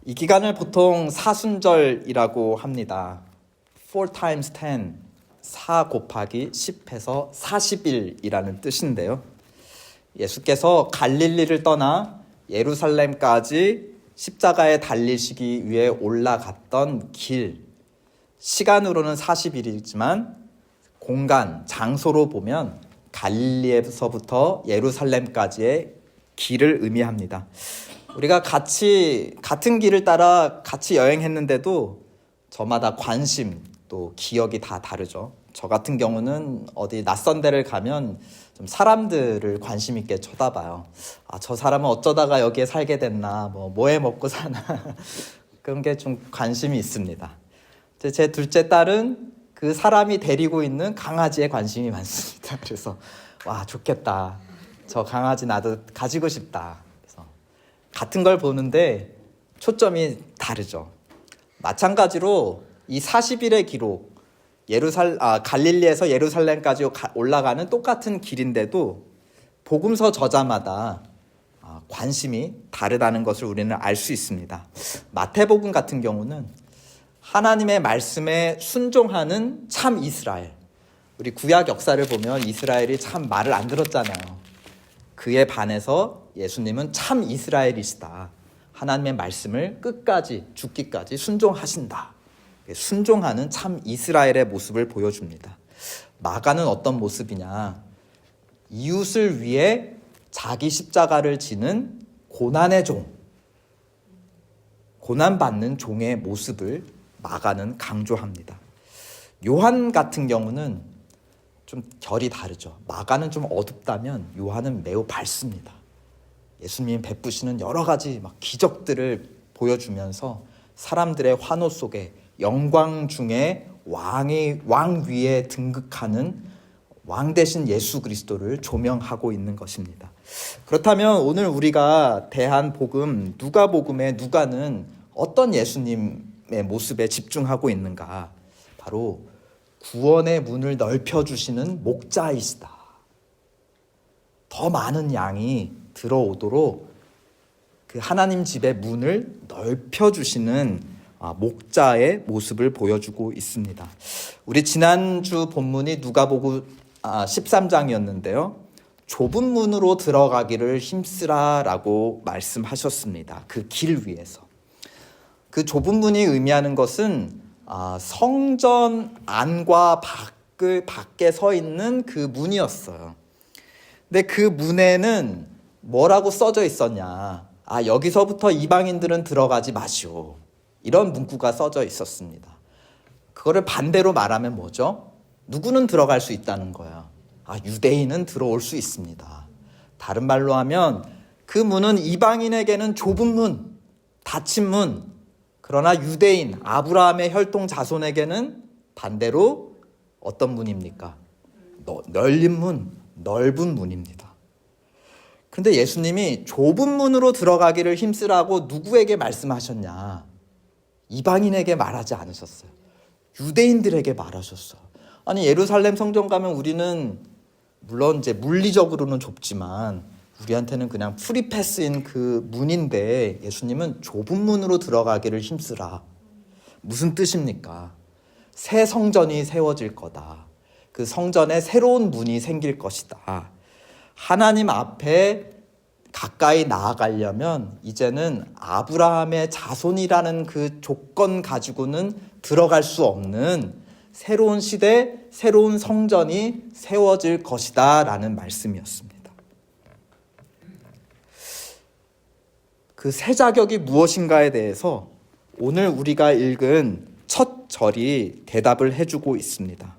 이 기간을 보통 사순절이라고 합니다. 4 times 10, 4 곱하기 10해서 40일이라는 뜻인데요. 예수께서 갈릴리를 떠나 예루살렘까지 십자가에 달리시기 위해 올라갔던 길, 시간으로는 40일이지만 공간, 장소로 보면 갈릴리에서부터 예루살렘까지의 길을 의미합니다. 우리가 같은 길을 따라 같이 여행했는데도 저마다 관심 또 기억이 다 다르죠. 저 같은 경우는 어디 낯선 데를 가면 좀 사람들을 관심 있게 쳐다봐요. 저 사람은 어쩌다가 여기에 살게 됐나, 뭐해 먹고 사나 그런 게 좀 관심이 있습니다. 제 둘째 딸은 그 사람이 데리고 있는 강아지에 관심이 많습니다. 그래서 와, 좋겠다. 저 강아지 나도 가지고 싶다. 그래서 같은 걸 보는데 초점이 다르죠. 마찬가지로 이 40일의 기록, 갈릴리에서 예루살렘까지 올라가는 똑같은 길인데도 복음서 저자마다 관심이 다르다는 것을 우리는 알 수 있습니다. 마태복음 같은 경우는 하나님의 말씀에 순종하는 참 이스라엘, 우리 구약 역사를 보면 이스라엘이 참 말을 안 들었잖아요. 그에 반해서 예수님은 참 이스라엘이시다. 하나님의 말씀을 끝까지 죽기까지 순종하신다. 순종하는 참 이스라엘의 모습을 보여줍니다. 마가는 어떤 모습이냐? 이웃을 위해 자기 십자가를 지는 고난의 종, 고난받는 종의 모습을 마가는 강조합니다. 요한 같은 경우는 좀 결이 다르죠. 마가는 좀 어둡다면 요한은 매우 밝습니다. 예수님이 베푸시는 여러 가지 기적들을 보여주면서 사람들의 환호 속에 영광 중에 왕 위에 등극하는 왕 대신 예수 그리스도를 조명하고 있는 것입니다. 그렇다면 오늘 우리가 대한 복음, 누가복음의 누가는 어떤 예수님의 모습에 집중하고 있는가? 바로 구원의 문을 넓혀주시는 목자이시다. 더 많은 양이 들어오도록 그 하나님 집의 문을 넓혀주시는 목자의 모습을 보여주고 있습니다. 우리 지난주 본문이 누가복음 13장이었는데요. 좁은 문으로 들어가기를 힘쓰라라고 말씀하셨습니다. 그 길 위에서. 그 좁은 문이 의미하는 것은 성전 안과 밖에 서 있는 그 문이었어요. 근데 그 문에는 뭐라고 써져 있었냐? 여기서부터 이방인들은 들어가지 마시오. 이런 문구가 써져 있었습니다. 그거를 반대로 말하면 뭐죠? 누구는 들어갈 수 있다는 거예요. 유대인은 들어올 수 있습니다. 다른 말로 하면 그 문은 이방인에게는 좁은 문, 닫힌 문, 그러나 유대인, 아브라함의 혈통 자손에게는 반대로 어떤 문입니까? 열린 문, 넓은 문입니다. 근데 예수님이 좁은 문으로 들어가기를 힘쓰라고 누구에게 말씀하셨냐? 이방인에게 말하지 않으셨어요. 유대인들에게 말하셨어요. 예루살렘 성전 가면 우리는 물론 이제 물리적으로는 좁지만 우리한테는 그냥 프리패스인 그 문인데 예수님은 좁은 문으로 들어가기를 힘쓰라. 무슨 뜻입니까? 새 성전이 세워질 거다. 그 성전에 새로운 문이 생길 것이다. 하나님 앞에 가까이 나아가려면 이제는 아브라함의 자손이라는 그 조건 가지고는 들어갈 수 없는 새로운 시대, 새로운 성전이 세워질 것이다 라는 말씀이었습니다. 그 새 자격이 무엇인가에 대해서 오늘 우리가 읽은 첫 절이 대답을 해주고 있습니다.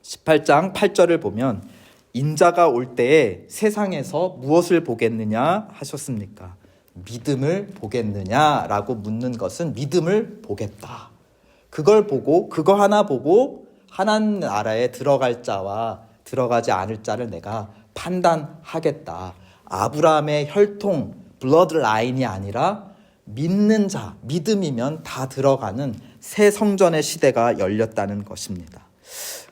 18장 8절을 보면 인자가 올 때에 세상에서 무엇을 보겠느냐 하셨습니까? 믿음을 보겠느냐라고 묻는 것은 믿음을 보겠다. 그걸 보고 그거 하나 보고 하나님 나라에 들어갈 자와 들어가지 않을 자를 내가 판단하겠다. 아브라함의 혈통 블러드 라인이 아니라 믿는 자, 믿음이면 다 들어가는 새 성전의 시대가 열렸다는 것입니다.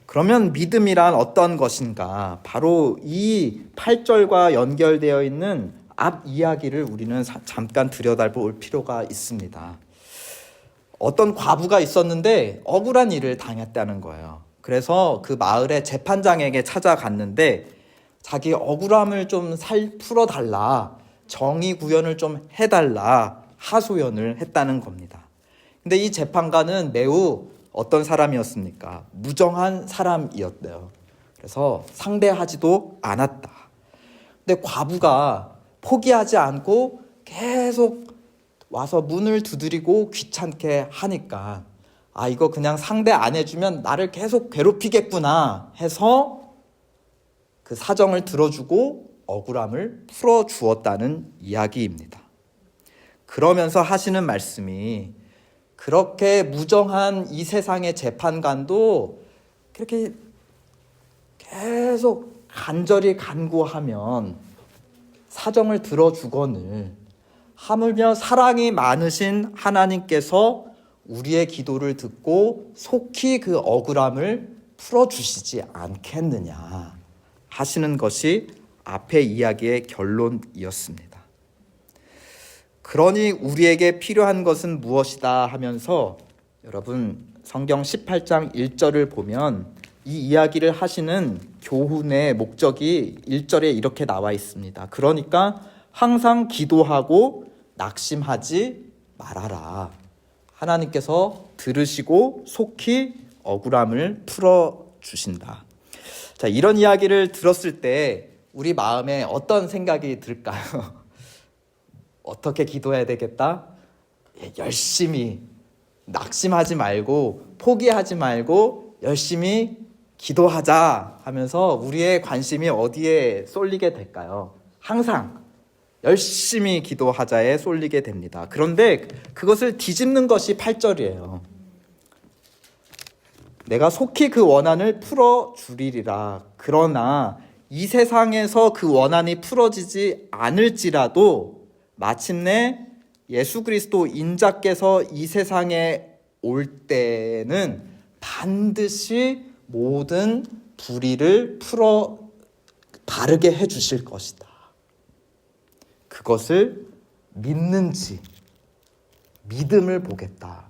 그러면 믿음이란 어떤 것인가? 바로 이 8절과 연결되어 있는 앞 이야기를 우리는 잠깐 들여다볼 필요가 있습니다. 어떤 과부가 있었는데 억울한 일을 당했다는 거예요. 그래서 그 마을의 재판장에게 찾아갔는데 자기 억울함을 좀 풀어달라, 정의 구현을 좀 해달라 하소연을 했다는 겁니다. 근데 이 재판관은 매우 어떤 사람이었습니까? 무정한 사람이었대요. 그래서 상대하지도 않았다. 근데 과부가 포기하지 않고 계속 와서 문을 두드리고 귀찮게 하니까 이거 그냥 상대 안 해주면 나를 계속 괴롭히겠구나 해서 그 사정을 들어주고 억울함을 풀어주었다는 이야기입니다. 그러면서 하시는 말씀이 그렇게 무정한 이 세상의 재판관도 그렇게 계속 간절히 간구하면 사정을 들어주거늘 하물며 사랑이 많으신 하나님께서 우리의 기도를 듣고 속히 그 억울함을 풀어주시지 않겠느냐 하시는 것이 앞의 이야기의 결론이었습니다. 그러니 우리에게 필요한 것은 무엇이다 하면서 여러분 성경 18장 1절을 보면 이 이야기를 하시는 교훈의 목적이 1절에 이렇게 나와 있습니다. 그러니까 항상 기도하고 낙심하지 말아라. 하나님께서 들으시고 속히 억울함을 풀어주신다. 자, 이런 이야기를 들었을 때 우리 마음에 어떤 생각이 들까요? 어떻게 기도해야 되겠다? 열심히 낙심하지 말고 포기하지 말고 열심히 기도하자 하면서 우리의 관심이 어디에 쏠리게 될까요? 항상 열심히 기도하자에 쏠리게 됩니다. 그런데 그것을 뒤집는 것이 8절이에요. 내가 속히 그 원한을 풀어주리라. 그러나 이 세상에서 그 원한이 풀어지지 않을지라도 마침내 예수 그리스도 인자께서 이 세상에 올 때는 반드시 모든 불의를 풀어 바르게 해주실 것이다. 그것을 믿는지 믿음을 보겠다.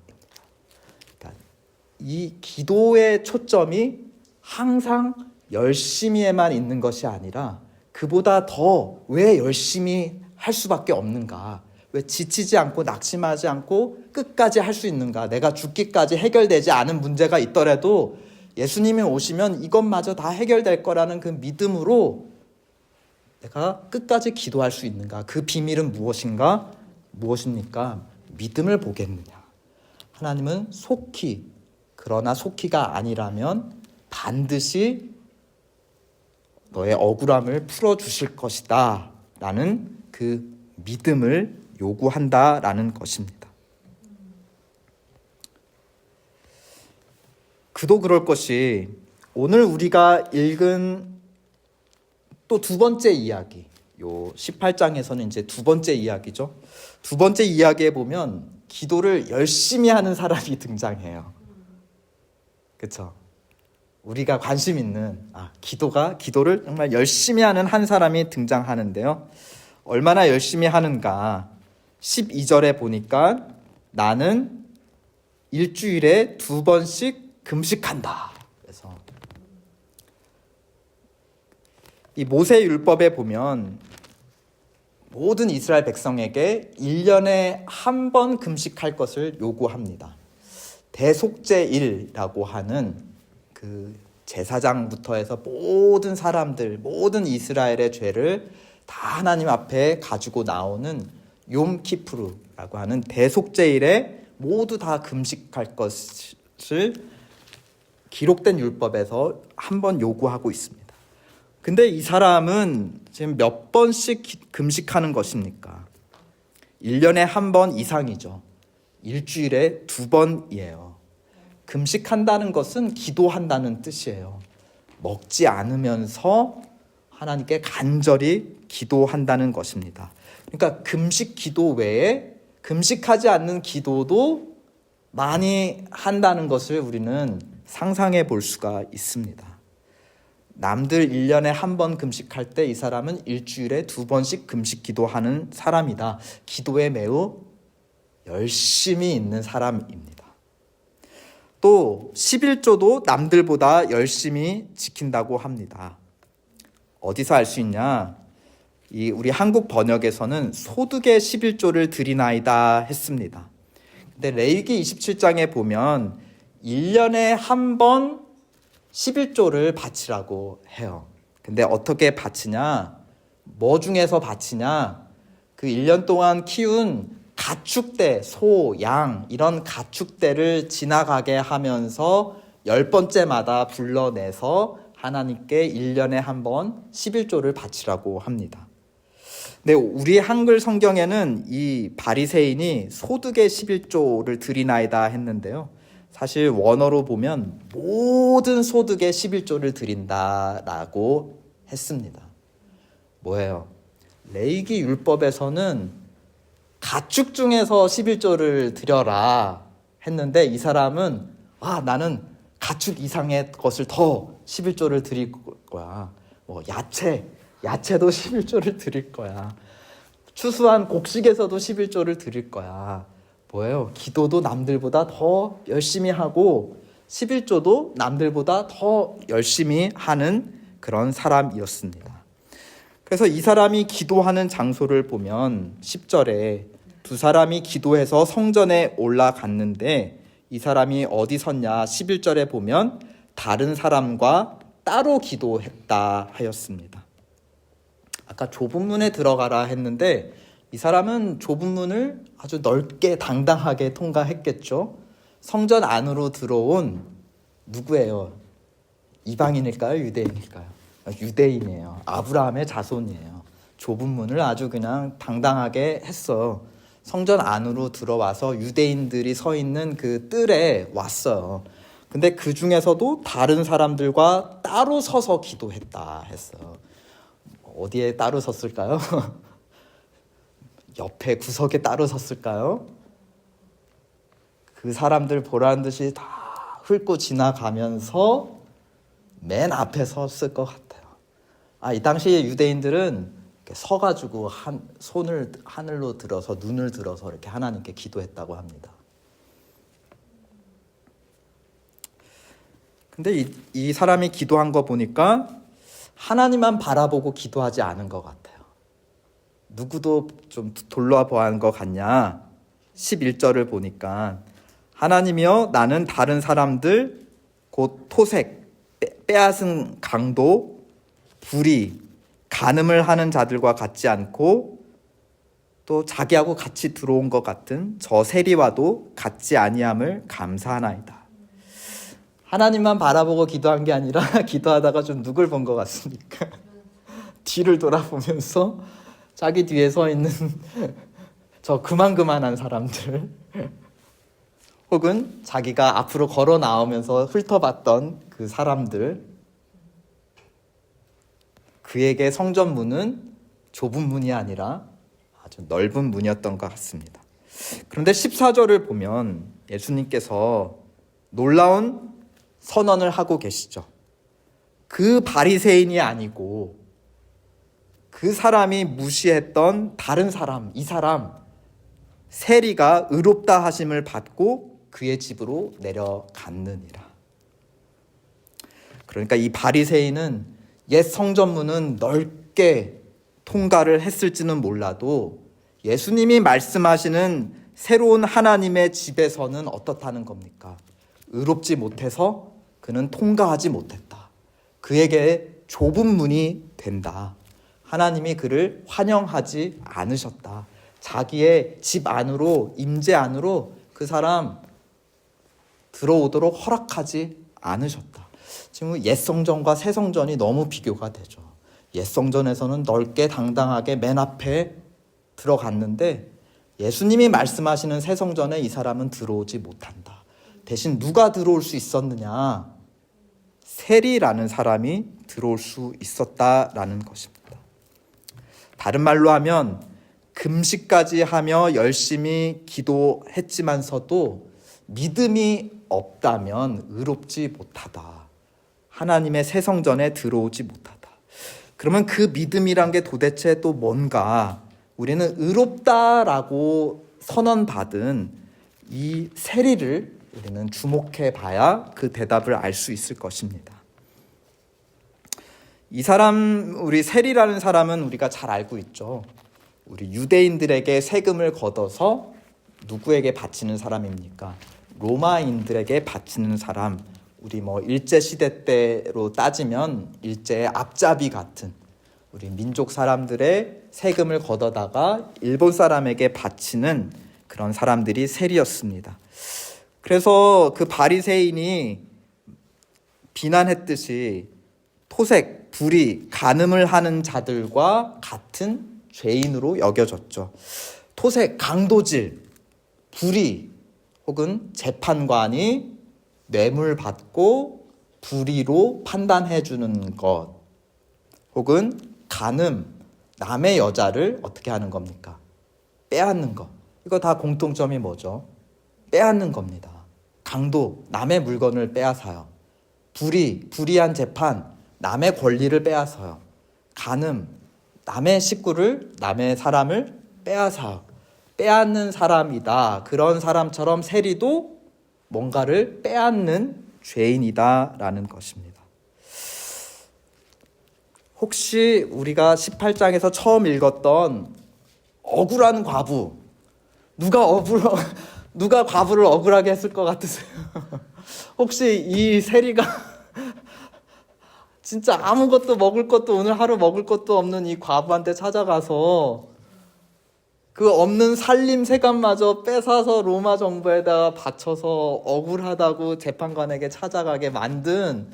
그러니까 이 기도의 초점이 항상 열심히에만 있는 것이 아니라 그보다 더 왜 열심히 할 수밖에 없는가? 왜 지치지 않고 낙심하지 않고 끝까지 할 수 있는가? 내가 죽기까지 해결되지 않은 문제가 있더라도 예수님이 오시면 이것마저 다 해결될 거라는 그 믿음으로 내가 끝까지 기도할 수 있는가? 그 비밀은 무엇입니까? 믿음을 보겠느냐? 하나님은 속히, 그러나 속히가 아니라면 반드시 너의 억울함을 풀어주실 것이다 라는 그 믿음을 요구한다라는 것입니다. 그도 그럴 것이 오늘 우리가 읽은 또 두 번째 이야기, 요 18장에서는 이제 두 번째 이야기죠. 두 번째 이야기에 보면 기도를 열심히 하는 사람이 등장해요. 그렇죠? 우리가 관심 있는 기도를 정말 열심히 하는 한 사람이 등장하는데요. 얼마나 열심히 하는가? 12절에 보니까 나는 일주일에 2번씩 금식한다. 그래서 이 모세율법에 보면 모든 이스라엘 백성에게 1년에 한 번 금식할 것을 요구합니다. 대속죄일이라고 하는 그 제사장부터 해서 모든 사람들, 모든 이스라엘의 죄를 다 하나님 앞에 가지고 나오는 욤키푸르라고 하는 대속죄일에 모두 다 금식할 것을 기록된 율법에서 한 번 요구하고 있습니다. 근데 이 사람은 지금 몇 번씩 금식하는 것입니까? 1년에 한 번 이상이죠. 일주일에 2번이에요. 금식한다는 것은 기도한다는 뜻이에요. 먹지 않으면서 하나님께 간절히 기도한다는 것입니다. 그러니까 금식 기도 외에 금식하지 않는 기도도 많이 한다는 것을 우리는 상상해 볼 수가 있습니다. 남들 1년에 한 번 금식할 때 이 사람은 일주일에 2번씩 금식 기도하는 사람이다. 기도에 매우 열심히 있는 사람입니다. 또 11조도 남들보다 열심히 지킨다고 합니다. 어디서 알 수 있냐? 우리 한국 번역에서는 소득의 11조를 드리나이다 했습니다. 근데 레위기 27장에 보면 1년에 한 번 11조를 바치라고 해요. 근데 어떻게 바치냐? 뭐 중에서 바치냐? 그 1년 동안 키운 가축대, 소, 양 이런 가축대를 지나가게 하면서 10번째마다 불러내서 하나님께 1년에 한 번 11조를 바치라고 합니다. 근데 우리 한글 성경에는 이 바리새인이 소득의 11조를 드리나이다 했는데요. 사실 원어로 보면 모든 소득의 11조를 드린다라고 했습니다. 뭐예요? 레위기 율법에서는 가축 중에서 11조를 드려라 했는데 이 사람은 나는 가축 이상의 것을 더 11조를 드릴 거야. 야채도 11조를 드릴 거야. 추수한 곡식에서도 11조를 드릴 거야. 뭐예요? 기도도 남들보다 더 열심히 하고 11조도 남들보다 더 열심히 하는 그런 사람이었습니다. 그래서 이 사람이 기도하는 장소를 보면 10절에 두 사람이 기도해서 성전에 올라갔는데 이 사람이 어디 섰냐? 11절에 보면 다른 사람과 따로 기도했다 하였습니다. 아까 좁은 문에 들어가라 했는데 이 사람은 좁은 문을 아주 넓게 당당하게 통과했겠죠. 성전 안으로 들어온 누구예요? 이방인일까요? 유대인일까요? 유대인이에요. 아브라함의 자손이에요. 좁은 문을 아주 그냥 당당하게 했어요. 성전 안으로 들어와서 유대인들이 서 있는 그 뜰에 왔어요. 근데 그 중에서도 다른 사람들과 따로 서서 기도했다 했어요. 어디에 따로 섰을까요? 옆에 구석에 따로 섰을까요? 그 사람들 보라는 듯이 다 훑고 지나가면서 맨 앞에 섰을 것 같아요. 이 당시에 유대인들은 이렇게 서가지고 손을 하늘로 들어서 눈을 들어서 이렇게 하나님께 기도했다고 합니다. 근데 이 사람이 기도한 거 보니까 하나님만 바라보고 기도하지 않은 것 같아요. 누구도 좀 돌아보는 것 같냐? 11절을 보니까 하나님이여 나는 다른 사람들 곧 토색, 빼앗은 강도, 불의, 간음을 하는 자들과 같지 않고 또 자기하고 같이 들어온 것 같은 저 세리와도 같지 아니함을 감사하나이다. 하나님만 바라보고 기도한 게 아니라 기도하다가 좀 누굴 본 것 같습니까? 뒤를 돌아보면서 자기 뒤에 서 있는 저 그만한 사람들 혹은 자기가 앞으로 걸어 나오면서 훑어봤던 그 사람들, 그에게 성전 문은 좁은 문이 아니라 아주 넓은 문이었던 것 같습니다. 그런데 14절을 보면 예수님께서 놀라운 선언을 하고 계시죠. 그 바리새인이 아니고 그 사람이 무시했던 다른 사람, 이 사람 세리가 의롭다 하심을 받고 그의 집으로 내려갔느니라. 그러니까 이 바리새인은 옛 성전문은 넓게 통과를 했을지는 몰라도 예수님이 말씀하시는 새로운 하나님의 집에서는 어떻다는 겁니까? 의롭지 못해서 그는 통과하지 못했다. 그에게 좁은 문이 된다. 하나님이 그를 환영하지 않으셨다. 자기의 집 안으로, 임재 안으로 그 사람 들어오도록 허락하지 않으셨다. 지금 옛 성전과 새 성전이 너무 비교가 되죠. 옛 성전에서는 넓게 당당하게 맨 앞에 들어갔는데 예수님이 말씀하시는 새 성전에 이 사람은 들어오지 못한다. 대신 누가 들어올 수 있었느냐? 세리라는 사람이 들어올 수 있었다라는 것입니다. 다른 말로 하면 금식까지 하며 열심히 기도했지만서도 믿음이 없다면 의롭지 못하다. 하나님의 새 성전에 들어오지 못하다. 그러면 그 믿음이란 게 도대체 또 뭔가? 우리는 의롭다라고 선언받은 이 세리를 우리는 주목해 봐야 그 대답을 알 수 있을 것입니다. 이 사람, 우리 세리라는 사람은 우리가 잘 알고 있죠. 우리 유대인들에게 세금을 걷어서 누구에게 바치는 사람입니까? 로마인들에게 바치는 사람. 우리 일제 시대 때로 따지면 일제의 앞잡이 같은 우리 민족 사람들의 세금을 걷어다가 일본 사람에게 바치는 그런 사람들이 세리였습니다. 그래서 그 바리새인이 비난했듯이 토색, 불의, 간음을 하는 자들과 같은 죄인으로 여겨졌죠. 토색, 강도질, 불의 혹은 재판관이 뇌물 받고 불의로 판단해 주는 것, 혹은 간음, 남의 여자를 어떻게 하는 겁니까? 빼앗는 것. 이거 다 공통점이 뭐죠? 빼앗는 겁니다. 강도, 남의 물건을 빼앗아요. 불의한 재판, 남의 권리를 빼앗아요. 간음, 남의 식구를, 남의 사람을 빼앗아요. 빼앗는 사람이다. 그런 사람처럼 세리도 뭔가를 빼앗는 죄인이다라는 것입니다. 혹시 우리가 18장에서 처음 읽었던 억울한 과부, 누가 과부를 억울하게 했을 것 같으세요? 혹시 이 세리가 진짜 아무것도 먹을 것도 오늘 하루 먹을 것도 없는 이 과부한테 찾아가서 그 없는 살림 세간마저 뺏어서 로마 정부에다가 바쳐서 억울하다고 재판관에게 찾아가게 만든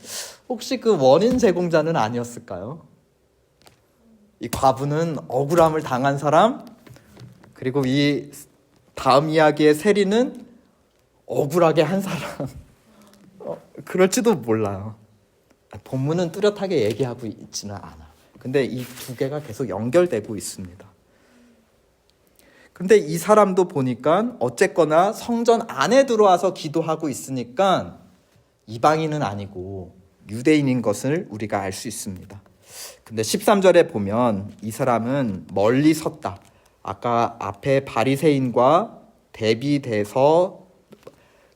혹시 그 원인 제공자는 아니었을까요? 이 과부는 억울함을 당한 사람, 그리고 이 다음 이야기의 세리는 억울하게 한 사람. 그럴지도 몰라요. 본문은 뚜렷하게 얘기하고 있지는 않아. 근데 이 두 개가 계속 연결되고 있습니다. 근데 이 사람도 보니까 어쨌거나 성전 안에 들어와서 기도하고 있으니까 이방인은 아니고 유대인인 것을 우리가 알 수 있습니다. 근데 13절에 보면 이 사람은 멀리 섰다. 아까 앞에 바리새인과 대비돼서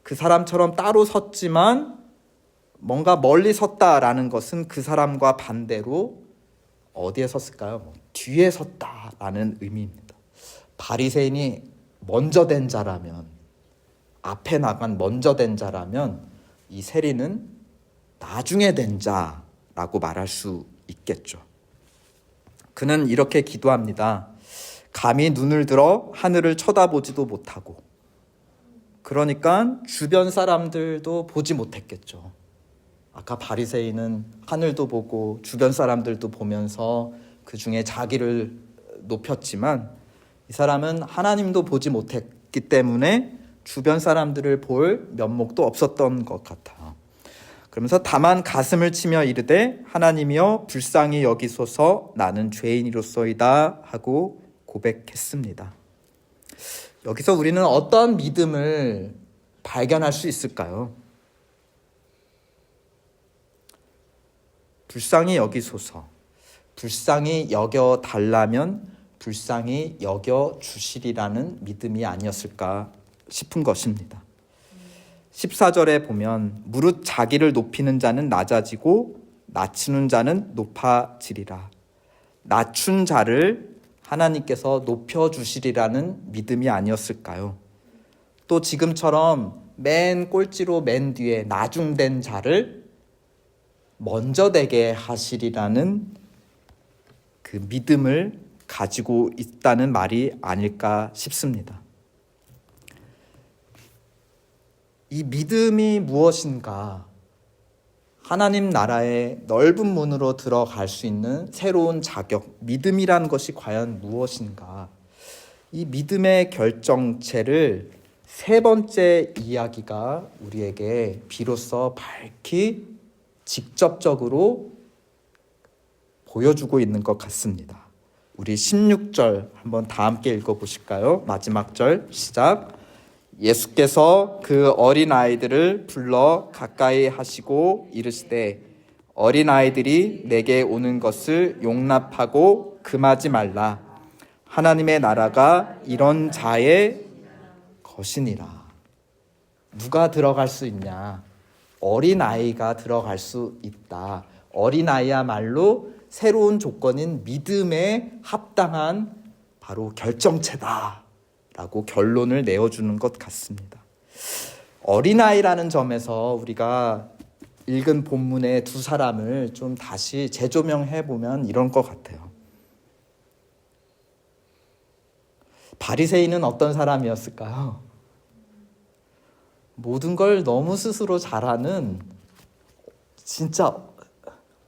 그 사람처럼 따로 섰지만 뭔가 멀리 섰다라는 것은 그 사람과 반대로 어디에 섰을까요? 뒤에 섰다라는 의미입니다. 바리새인이 먼저 된 자라면, 앞에 나간 먼저 된 자라면 이 세리는 나중에 된 자라고 말할 수 있겠죠. 그는 이렇게 기도합니다. 감히 눈을 들어 하늘을 쳐다보지도 못하고. 그러니까 주변 사람들도 보지 못했겠죠. 아까 바리새인은 하늘도 보고 주변 사람들도 보면서 그 중에 자기를 높였지만 이 사람은 하나님도 보지 못했기 때문에 주변 사람들을 볼 면목도 없었던 것 같아요. 그러면서 다만 가슴을 치며 이르되 하나님이여 불쌍히 여기소서 나는 죄인이로소이다 하고 고백했습니다. 여기서 우리는 어떤 믿음을 발견할 수 있을까요? 불쌍히 여기소서. 불쌍히 여겨 달라면 불쌍히 여겨 주시리라는 믿음이 아니었을까 싶은 것입니다. 14절에 보면 무릇 자기를 높이는 자는 낮아지고 낮추는 자는 높아지리라. 낮춘 자를 하나님께서 높여주시리라는 믿음이 아니었을까요? 또 지금처럼 맨 꼴찌로 맨 뒤에 나중된 자를 먼저 되게 하시리라는 그 믿음을 가지고 있다는 말이 아닐까 싶습니다. 이 믿음이 무엇인가? 하나님 나라의 넓은 문으로 들어갈 수 있는 새로운 자격, 믿음이란 것이 과연 무엇인가? 이 믿음의 결정체를 세 번째 이야기가 우리에게 비로소 밝히 직접적으로 보여주고 있는 것 같습니다. 우리 16절 한번 다 함께 읽어보실까요? 마지막 절 시작. 예수께서 그 어린 아이들을 불러 가까이 하시고 이르시되 어린아이들이 내게 오는 것을 용납하고 금하지 말라. 하나님의 나라가 이런 자의 것이니라. 누가 들어갈 수 있냐? 어린아이가 들어갈 수 있다. 어린아이야말로 새로운 조건인 믿음에 합당한 바로 결정체다 라고 결론을 내어주는 것 같습니다. 어린아이라는 점에서 우리가 읽은 본문의 두 사람을 좀 다시 재조명해 보면 이런 것 같아요. 바리새인은 어떤 사람이었을까요? 모든 걸 너무 스스로 잘하는 진짜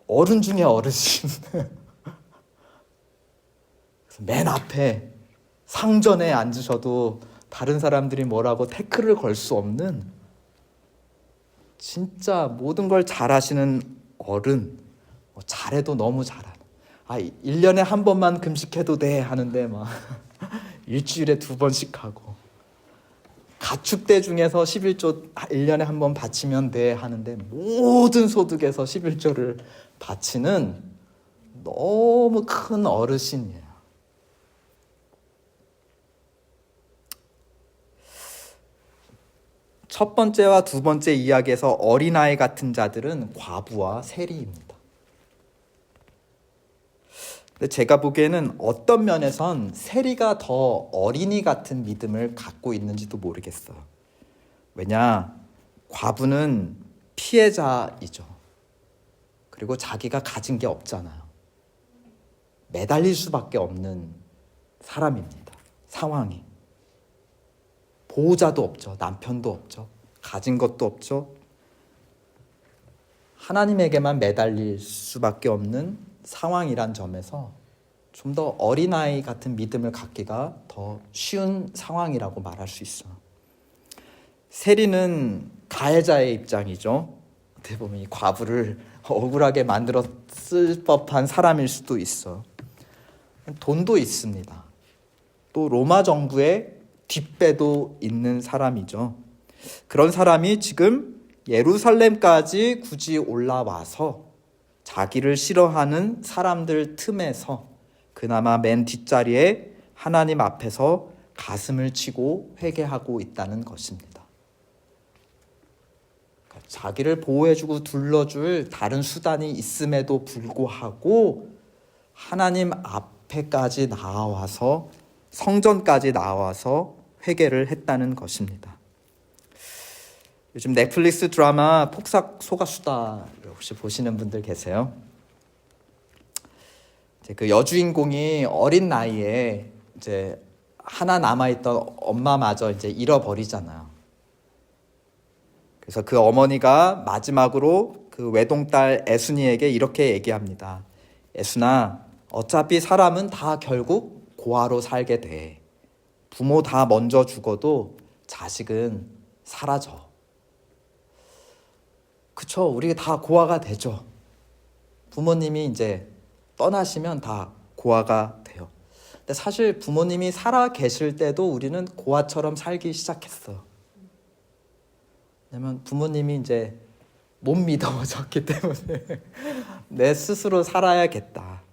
어른 중에 어르신. 맨 앞에 상전에 앉으셔도 다른 사람들이 뭐라고 태클을 걸 수 없는 진짜 모든 걸 잘하시는 어른. 잘해도 너무 잘하는. 1년에 한 번만 금식해도 돼 하는데 막 일주일에 2번씩 하고, 가축대 중에서 11조 1년에 한 번 바치면 돼 하는데 모든 소득에서 11조를 바치는 너무 큰 어르신이에요. 첫 번째와 두 번째 이야기에서 어린아이 같은 자들은 과부와 세리입니다. 근데 제가 보기에는 어떤 면에선 세리가 더 어린이 같은 믿음을 갖고 있는지도 모르겠어요. 왜냐, 과부는 피해자이죠. 그리고 자기가 가진 게 없잖아요. 매달릴 수밖에 없는 사람입니다. 상황이. 보호자도 없죠. 남편도 없죠. 가진 것도 없죠. 하나님에게만 매달릴 수밖에 없는 상황이란 점에서 좀 더 어린아이 같은 믿음을 갖기가 더 쉬운 상황이라고 말할 수 있어요. 세리는 가해자의 입장이죠. 어떻게 보면 이 과부를 억울하게 만들었을 법한 사람일 수도 있어. 돈도 있습니다. 또 로마 정부의 뒷배도 있는 사람이죠. 그런 사람이 지금 예루살렘까지 굳이 올라와서 자기를 싫어하는 사람들 틈에서 그나마 맨 뒷자리에 하나님 앞에서 가슴을 치고 회개하고 있다는 것입니다. 그러니까 자기를 보호해주고 둘러줄 다른 수단이 있음에도 불구하고 하나님 앞에까지 나와서, 성전까지 나와서 회개를 했다는 것입니다. 요즘 넷플릭스 드라마 폭삭 소가수다를 혹시 보시는 분들 계세요? 이제 그 여주인공이 어린 나이에 이제 하나 남아있던 엄마마저 이제 잃어버리잖아요. 그래서 그 어머니가 마지막으로 그 외동딸 애순이에게 이렇게 얘기합니다. 애순아, 어차피 사람은 다 결국 고아로 살게 돼. 부모 다 먼저 죽어도 자식은 사라져. 그쵸? 우리가 다 고아가 되죠. 부모님이 이제 떠나시면 다 고아가 돼요. 근데 사실 부모님이 살아 계실 때도 우리는 고아처럼 살기 시작했어요. 왜냐면 부모님이 이제 못 믿어졌기 때문에 내 스스로 살아야겠다.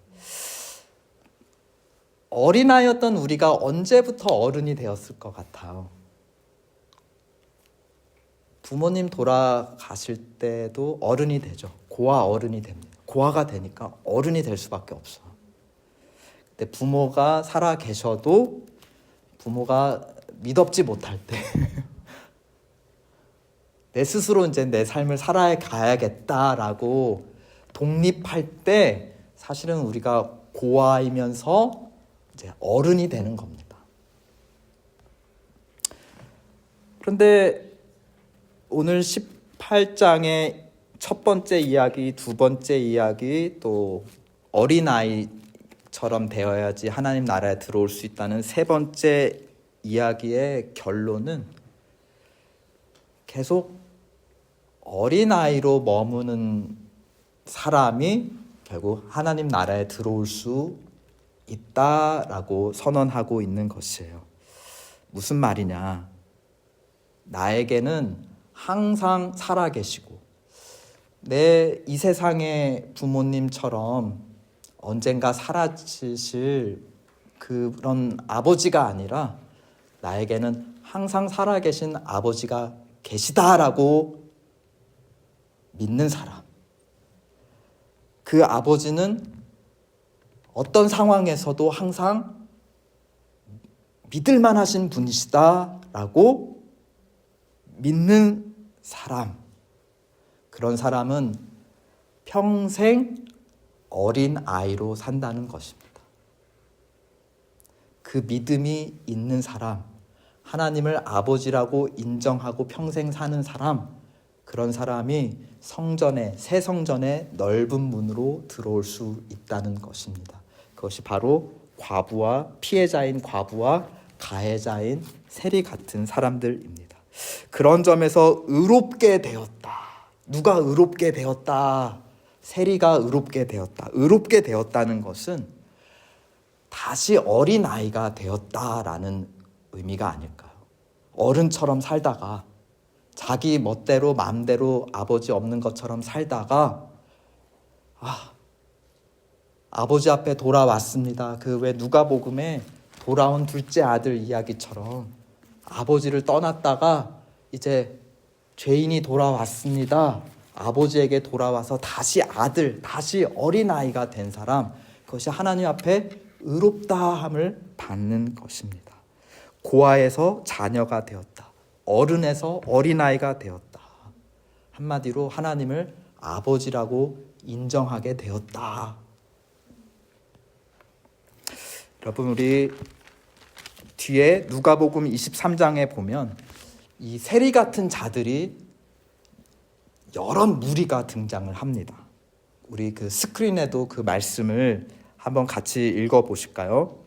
어린아이였던 우리가 언제부터 어른이 되었을 것 같아요. 부모님 돌아가실 때도 어른이 되죠. 고아 어른이 됩니다. 고아가 되니까 어른이 될 수밖에 없어요. 근데 부모가 살아 계셔도 부모가 믿업지 못할 때 내 스스로 이제 내 삶을 살아가야겠다라고 독립할 때 사실은 우리가 고아이면서 이제 어른이 되는 겁니다. 그런데 오늘 18장의 첫 번째 이야기, 두 번째 이야기, 또 어린아이처럼 되어야지 하나님 나라에 들어올 수 있다는 세 번째 이야기의 결론은 계속 어린아이로 머무는 사람이 결국 하나님 나라에 들어올 수 있다라고 선언하고 있는 것이에요. 무슨 말이냐? 나에게는 항상 살아계시고 내 이 세상의 부모님처럼 언젠가 사라지실 그런 아버지가 아니라 나에게는 항상 살아계신 아버지가 계시다라고 믿는 사람. 그 아버지는 어떤 상황에서도 항상 믿을만 하신 분이시다라고 믿는 사람. 그런 사람은 평생 어린 아이로 산다는 것입니다. 그 믿음이 있는 사람, 하나님을 아버지라고 인정하고 평생 사는 사람, 그런 사람이 성전에, 새 성전의 넓은 문으로 들어올 수 있다는 것입니다. 그것이 바로 과부와 피해자인 과부와 가해자인 세리 같은 사람들입니다. 그런 점에서 의롭게 되었다. 누가 의롭게 되었다. 세리가 의롭게 되었다. 의롭게 되었다는 것은 다시 어린아이가 되었다라는 의미가 아닐까요? 어른처럼 살다가 자기 멋대로 마음대로 아버지 없는 것처럼 살다가 아버지 앞에 돌아왔습니다. 그 왜 누가복음에 돌아온 둘째 아들 이야기처럼 아버지를 떠났다가 이제 죄인이 돌아왔습니다. 아버지에게 돌아와서 다시 아들, 다시 어린아이가 된 사람, 그것이 하나님 앞에 의롭다함을 받는 것입니다. 고아에서 자녀가 되었다. 어른에서 어린아이가 되었다. 한마디로 하나님을 아버지라고 인정하게 되었다. 여러분, 우리 뒤에 누가복음 23장에 보면 이 세리 같은 자들이 여러 무리가 등장을 합니다. 우리 그 스크린에도 그 말씀을 한번 같이 읽어보실까요?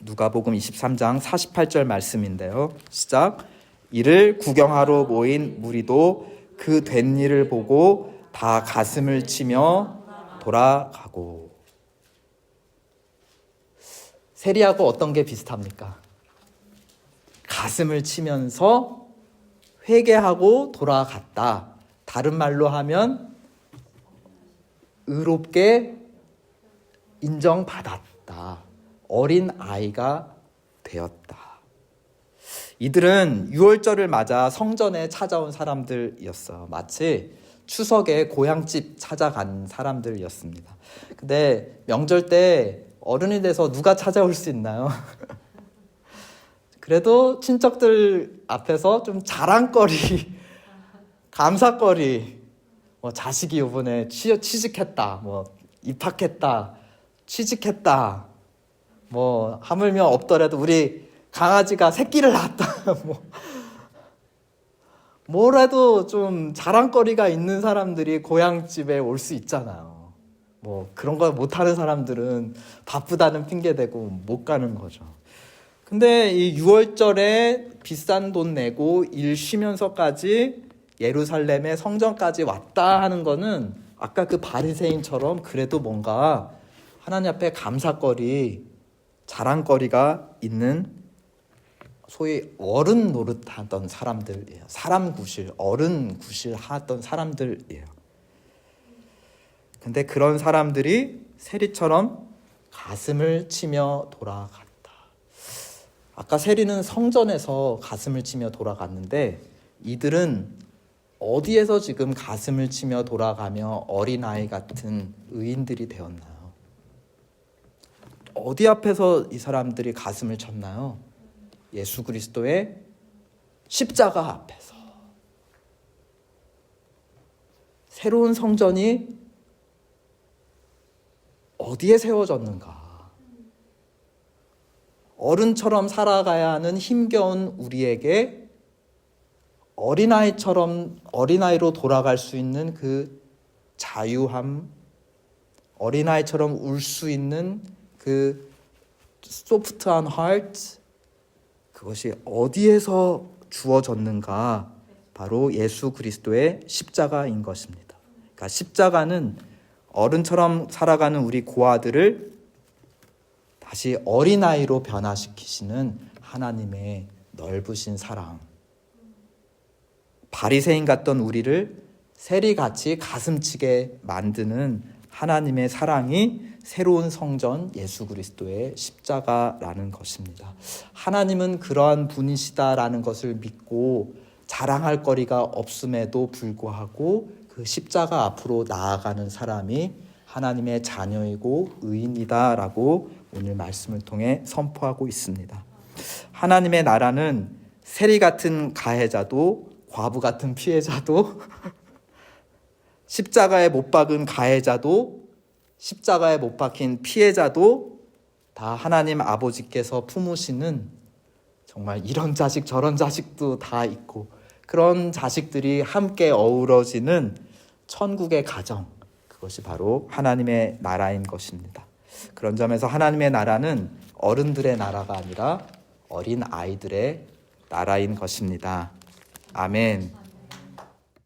누가복음 23장 48절 말씀인데요. 시작. 이를 구경하러 모인 무리도 그 된 일을 보고 다 가슴을 치며 돌아가고. 세리하고 어떤 게 비슷합니까? 가슴을 치면서 회개하고 돌아갔다. 다른 말로 하면 의롭게 인정받았다. 어린 아이가 되었다. 이들은 유월절을 맞아 성전에 찾아온 사람들이었어요. 마치 추석에 고향집 찾아간 사람들이었습니다. 근데 명절 때 어른이 돼서 누가 찾아올 수 있나요? 그래도 친척들 앞에서 좀 자랑거리, 감사거리, 자식이 이번에 취직했다, 입학했다, 취직했다, 하물며 없더라도 우리 강아지가 새끼를 낳았다, 뭐라도 좀 자랑거리가 있는 사람들이 고향집에 올 수 있잖아요. 그런 거 못하는 사람들은 바쁘다는 핑계 대고 못 가는 거죠. 근데 이 6월절에 비싼 돈 내고 일 쉬면서까지 예루살렘의 성전까지 왔다 하는 거는 아까 그 바리새인처럼 그래도 뭔가 하나님 앞에 감사거리, 자랑거리가 있는 소위 어른 노릇하던 사람들이에요. 사람 구실, 어른 구실 하던 사람들이에요. 근데 그런 사람들이 세리처럼 가슴을 치며 돌아갔다. 아까 세리는 성전에서 가슴을 치며 돌아갔는데 이들은 어디에서 지금 가슴을 치며 돌아가며 어린아이 같은 의인들이 되었나요? 어디 앞에서 이 사람들이 가슴을 쳤나요? 예수 그리스도의 십자가 앞에서. 새로운 성전이 어디에 세워졌는가? 어른처럼 살아가야 하는 힘겨운 우리에게 어린아이로 돌아갈 수 있는 그 자유함, 어린아이처럼 울 수 있는 그 소프트한 하트, 그것이 어디에서 주어졌는가? 바로 예수 그리스도의 십자가인 것입니다. 그러니까 십자가는 어른처럼 살아가는 우리 고아들을 다시 어린아이로 변화시키시는 하나님의 넓으신 사랑. 바리새인 같던 우리를 세리같이 가슴치게 만드는 하나님의 사랑이 새로운 성전 예수 그리스도의 십자가라는 것입니다. 하나님은 그러한 분이시다라는 것을 믿고 자랑할 거리가 없음에도 불구하고 그 십자가 앞으로 나아가는 사람이 하나님의 자녀이고 의인이다라고 오늘 말씀을 통해 선포하고 있습니다. 하나님의 나라는 세리 같은 가해자도 과부 같은 피해자도 십자가에 못 박은 가해자도 십자가에 못 박힌 피해자도 다 하나님 아버지께서 품으시는 정말 이런 자식 저런 자식도 다 있고 그런 자식들이 함께 어우러지는 천국의 가정, 그것이 바로 하나님의 나라인 것입니다. 그런 점에서 하나님의 나라는 어른들의 나라가 아니라 어린 아이들의 나라인 것입니다. 아멘.